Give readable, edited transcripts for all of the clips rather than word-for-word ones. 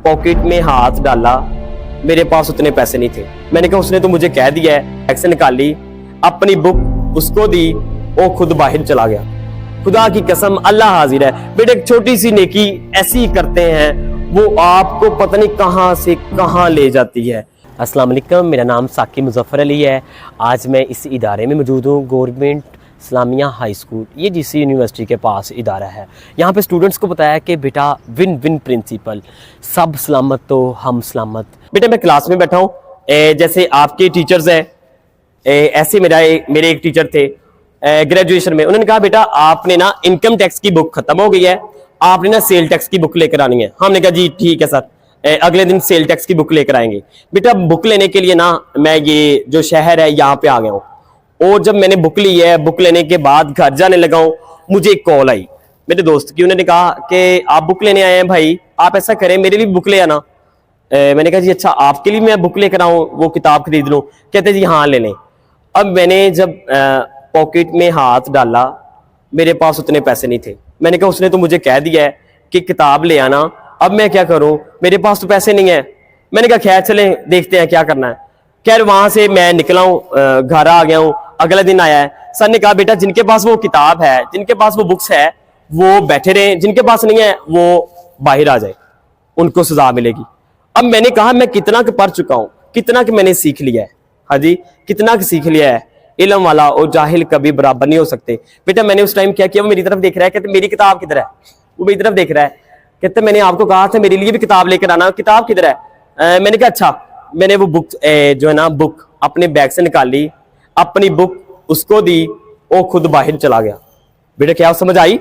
Pocket में हाथ डाला, मेरे पास उतने पैसे नहीं थे। मैंने कहा उसने तो मुझे कह दिया है, एक्शन निकाली, अपनी बुक उसको दी, वो खुद बाहर चला गया। खुदा की कसम अल्लाह हाजिर है बेटे, एक छोटी सी नेकी ऐसी करते हैं वो आपको पता नहीं कहां से कहां ले जाती है। अस्सलाम वालेकुम, मेरा नाम साकिब मुजफ्फर अली है। आज मैं इस इदारे में मौजूद हूँ, गवर्नमेंट इस्लामिया हाई स्कूल। ये जीसी यूनिवर्सिटी के पास इदारा है। यहाँ पे स्टूडेंट्स को बताया कि बेटा विन विन प्रिंसिपल, सब सलामत तो हम सलामत। बेटा मैं क्लास में बैठा हूँ, जैसे आपके टीचर्स हैं, ऐसे मेरे एक टीचर थे ग्रेजुएशन में। उन्होंने कहा बेटा आपने ना इनकम टैक्स की बुक खत्म हो गई है, आपने ना सेल टैक्स की बुक लेकर आनी है। हमने कहा जी ठीक है सर, अगले दिन सेल टैक्स की बुक लेकर आएंगे। बेटा बुक लेने के लिए ना मैं ये जो शहर है यहाँ पे आ गया हूँ, और जब मैंने बुक ली है, बुक लेने के बाद घर जाने लगा हूँ, मुझे एक कॉल आई मेरे दोस्त की। उन्होंने कहा कि आप बुक लेने आए हैं भाई, आप ऐसा करें मेरे लिए बुक ले आना। मैंने कहा जी अच्छा आपके लिए मैं बुक लेकर आऊँ, वो किताब खरीद लूँ? कहते जी हाँ ले लें। अब मैंने जब पॉकेट में हाथ डाला, मेरे पास उतने पैसे नहीं थे। मैंने कहा उसने तो मुझे कह दिया है कि किताब ले आना, अब मैं क्या करूं, मेरे पास तो पैसे नहीं है। मैंने कहा खैर चलें देखते हैं क्या करना है। खैर वहां से मैं निकला हूं, घर आ गया हूं। अगला दिन आया है, सर ने कहा बेटा जिनके पास वो किताब है, जिनके पास वो बुक्स है, वो बैठे रहे, जिनके पास नहीं है वो बाहर आ जाए, उनको सजा मिलेगी। अब मैंने कहा मैं कितना के पढ़ चुका हूं, कितना के मैंने सीख लिया है। हाँ जी, कितना के सीख लिया है। इल्म वाला और जाहिल कभी बराबर नहीं हो सकते। बेटा मैंने उस टाइम क्या किया, वो मेरी तरफ देख रहा है, कहते मेरी किताब किधर है? वो मेरी तरफ देख रहा है, कहते मैंने आपको कहा था मेरे लिए भी किताब लेकर आना, किताब किधर है? मैंने कहा अच्छा। मैंने वो बुक जो है ना बुक अपने बैग से निकाली, अपनी बुक उसको दी, वो खुद बाहर चला गया। बेटा क्या समझ आई?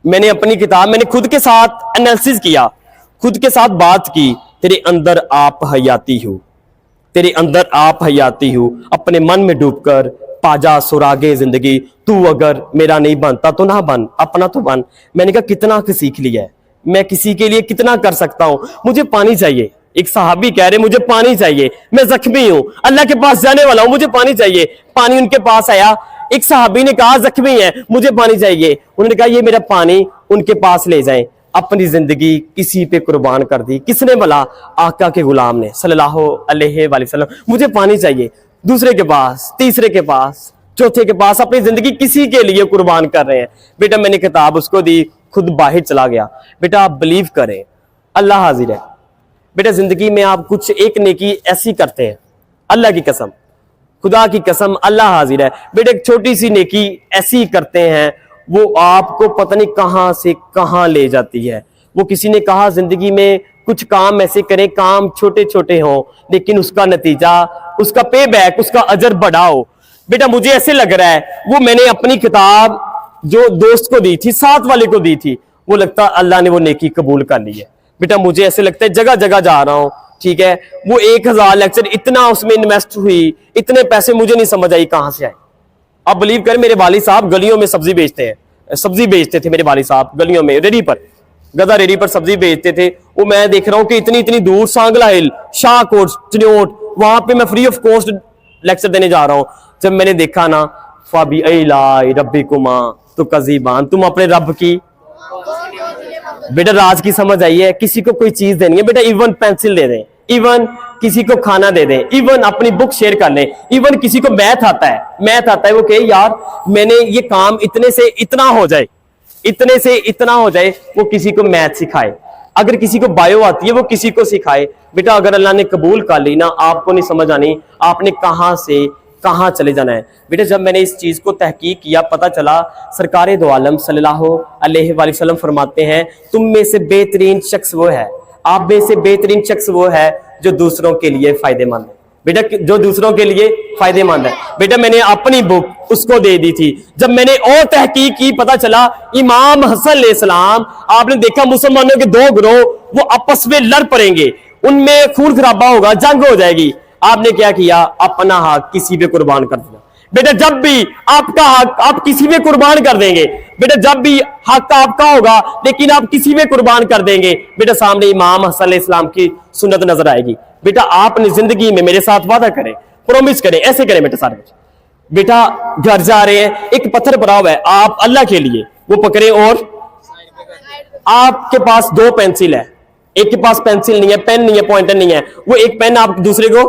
मैंने अपनी किताब मैंने खुद के साथ एनालिसिस किया, खुद के साथ बात की, तेरे अंदर आप हयाती हो, तेरे अंदर आप हयाती हूँ, अपने मन में डूबकर पाजा सुरागे जिंदगी, तू अगर मेरा नहीं बनता तो ना बन, अपना तो बन। मैंने कहा कितना सीख लिया है, मैं किसी के लिए कितना कर सकता हूँ। मुझे पानी चाहिए, एक सहाबी कह रहे मुझे पानी चाहिए, मैं जख्मी हूँ, अल्लाह के पास जाने वाला हूँ, मुझे पानी चाहिए। पानी उनके पास आया, एक सहाबी ने कहा जख्मी है मुझे पानी चाहिए। उन्होंने कहा ये मेरा पानी उनके पास ले जाएं। अपनी जिंदगी किसी पे कुर्बान कर दी। किसने? भला आका के गुलाम ने सल्लल्लाहु अलैहि वसल्लम। मुझे पानी चाहिए, दूसरे के पास, तीसरे के पास, चौथे के पास, अपनी जिंदगी किसी के लिए कुर्बान कर रहे हैं। बेटा मैंने किताब उसको दी, खुद बाहर चला गया। बेटा आप बिलीव करें, अल्लाह हाजिर है। बेटा जिंदगी में आप कुछ एक नेकी ऐसी करते हैं, अल्लाह की कसम, खुदा की कसम अल्लाह हाजिर है। बेटा एक छोटी सी नेकी ऐसी करते हैं वो आपको पता नहीं कहां से कहां ले जाती है। वो किसी ने कहा जिंदगी में कुछ काम ऐसे करें, काम छोटे छोटे हों, लेकिन उसका नतीजा, उसका पे बैक, उसका अजर बड़ा हो। बेटा मुझे ऐसे लग रहा है वो मैंने अपनी किताब जो दोस्त को दी थी, साथ वाले को दी थी, वो लगता अल्लाह ने वो नेकी कबूल कर ली है। बेटा मुझे ऐसे लगता है जगह जगह जा रहा हूं, ठीक है, वो 1000 लेक्चर इतना उसमें इन्वेस्ट हुई, इतने पैसे मुझे नहीं समझ आई कहां से आए। आप बिलीव करें मेरे वालिद साहब गलियों में सब्जी बेचते हैं, सब्जी बेचते थे मेरे वालिद साहब गलियों में, रेडी पर, गदा रेडी पर सब्जी बेचते थे। वो मैं देख रहा हूं कि इतनी इतनी दूर सांगला हिल, शाहकोट, चिन्योट, वहां पे मैं फ्री ऑफ कॉस्ट लेक्चर देने जा रहा हूं। जब मैंने देखा ना, फाबी इलाई रब्बिकुमा तो कजीबान, तुम अपने रब की बेटा राज की समझ आई है। किसी को कोई चीज देनी है बेटा, इवन पेंसिल दे दें, इवन किसी को खाना दे दें, इवन अपनी बुक शेयर कर लें, इवन किसी को मैथ आता है, वो कहे यार मैंने ये काम इतने से इतना हो जाए, इतने से इतना हो जाए, वो किसी को मैथ सिखाए। अगर किसी को बायो आती है वो किसी को सिखाए। बेटा अगर अल्लाह ने कबूल कर ली ना, आपको नहीं समझ आनी आपने कहां से कहां चले जाना है। बेटा जब मैंने इस चीज को तहकीक किया, पता चला सरकारे दो आलम सल्लल्लाहु अलैहि वसल्लम फरमाते हैं तुम में से बेहतरीन शख्स वो है, आप में से बेहतरीन शख्स वो है जो दूसरों के लिए फायदेमंद है। बेटा जो दूसरों के लिए फायदेमंद है। बेटा मैंने अपनी बुक उसको दे दी थी। जब मैंने और तहकीक की, पता चला इमाम हसन अलैहिस्सलाम, आपने देखा मुसलमानों के दो गिरोह वो आपस में लड़ पड़ेंगे, उनमें खून खराबा होगा, जंग हो जाएगी। आपने क्या किया? अपना हक किसी पे कुर्बान कर दिया। बेटा जब भी आपका हक आप किसी पे कुर्बान कर देंगे, बेटा जब भी हक आपका होगा लेकिन आप किसी पे कुर्बान कर देंगे, बेटा सामने इमाम हसन अलैहिस्सलाम की सुन्नत नजर आएगी। बेटा आपने जिंदगी में मेरे साथ वादा करें, प्रॉमिस करें, ऐसे करें बेटा सारे कुछ। बेटा घर जा रहे हैं, एक पत्थर पड़ा हुआ है, आप अल्लाह के लिए वो पकड़े और आपके पास 2 पेंसिल है, एक के पास पेंसिल नहीं है, पेन नहीं है, पॉइंटर नहीं है, वो एक पेन आप दूसरे को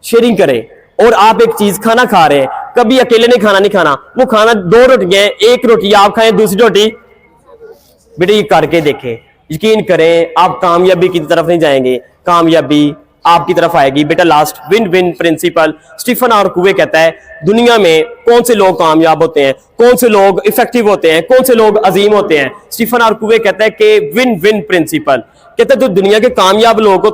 शेयरिंग करें। और आप एक चीज खाना खा रहे हैं, कभी अकेले ने खाना नहीं खाना, वो खाना 2 रोटियां, एक रोटी आप खाएं, दूसरी रोटी बेटे ये करके देखें, यकीन करें आप कामयाबी की तरफ नहीं जाएंगे, कामयाबी आपकी तरफ आएगी। बेटा last win win principle, Stephen R Covey कहता है दुनिया में कौन से लोग कामयाब होते हैं, कौन से लोग इफेक्टिव होते हैं, कौन से लोग अजीम होते हैं। स्टीफन आर कुवे कहता है कि विन विन प्रिंसिपल, कहता है जो दुनिया के कामयाब लोग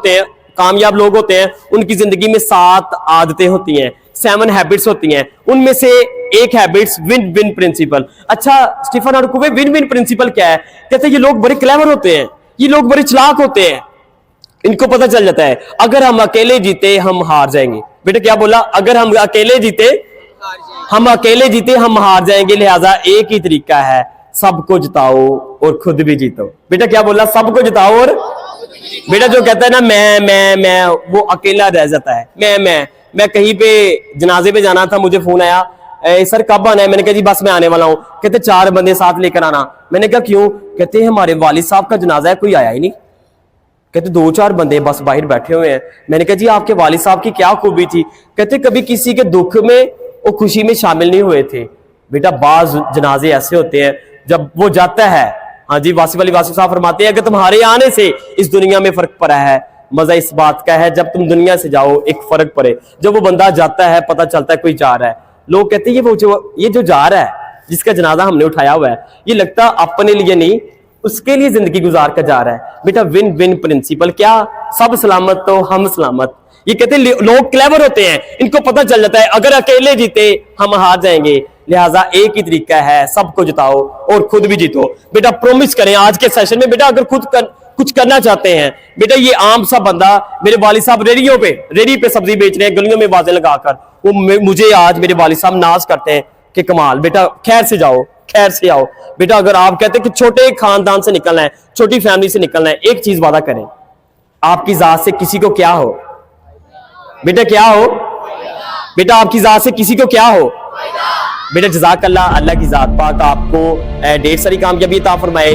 होते हैं उनकी जिंदगी में 7 आदतें होती हैं, 7 हैबिट्स होती हैं, उनमें से एक हैबिट्स विन विन प्रिंसिपल। अच्छा Stephen R Covey win win principle क्या है? कहते हैं ये लोग बड़े क्लेवर होते हैं, ये लोग बड़े चालाक होते हैं, इनको पता चल जाता है अगर हम अकेले जीते हम हार जाएंगे। बेटा क्या बोला? अगर हम अकेले जीते हम हार जाएंगे, लिहाजा एक ही तरीका है, सबको जिताओ और खुद भी जीतो। बेटा क्या बोला? सबको जिताओ और बेटा जो कहता है ना मैं वो अकेला रह जाता है। मैं कहीं पे जनाजे पे जाना था, मुझे फोन आया, सर कब आना है? मैंने कहा जी बस मैं आने वाला हूं। कहते 4 बंदे साथ लेकर आना। मैंने कहा क्यों? कहते हमारे वालिद साहब का जनाजा है, कोई आया ही नहीं। कहते 2-4 बंदे बस बाहर बैठे हुए हैं। मैंने कहा जी आपके वालिद साहब की क्या खूबी थी? कहते कभी किसी के दुख में और खुशी में शामिल नहीं हुए थे। बेटा बाज जनाजे ऐसे होते हैं जब वो जाता है, हाँ जी वासिफ अली वासिफ साहब फरमाते हैं अगर तुम्हारे आने से इस दुनिया में फर्क पड़ा है, मजा इस बात का है जब तुम दुनिया से जाओ एक फर्क पड़े। जब वो बंदा जाता है पता चलता है कोई जा रहा है, लोग कहते हैं ये जो जा रहा है, जिसका जनाजा हमने उठाया हुआ है, ये लगता अपने लिए नहीं उसके लिए जिंदगी गुजार कर जा रहा है। बेटा विन विन प्रिंसिपल क्या? सब सलामत तो हम सलामत। ये कहते हैं लोग क्लेवर होते हैं, इनको पता चल जाता है अगर अकेले जीते हम हार जाएंगे, लिहाजा एक ही तरीका है, सबको जिताओ और खुद भी जीतो। बेटा प्रॉमिस करें आज के सेशन में, बेटा अगर कुछ करना चाहते हैं, बेटा ये आम सा बंदा, मेरे वालिद साहब रेडी पे सब्जी बेच रहे हैं, गलियों में बाजें लगाकर, वो मुझे आज मेरे वालिद साहब नाज करते हैं कि कमाल, बेटा खैर से जाओ, खैर से आओ। बेटा अगर आप कहते हैं कि छोटे खानदान से निकलना है, छोटी फैमिली से निकलना है, एक चीज वादा करें, आपकी जात से किसी को क्या हो? बेटा क्या हो? बेटा आपकी जात से किसी को क्या हो? बेटा जज़ाकल्लाह, अल्लाह की जात पाक आपको ढेर सारी कामयाबी अता फरमाए।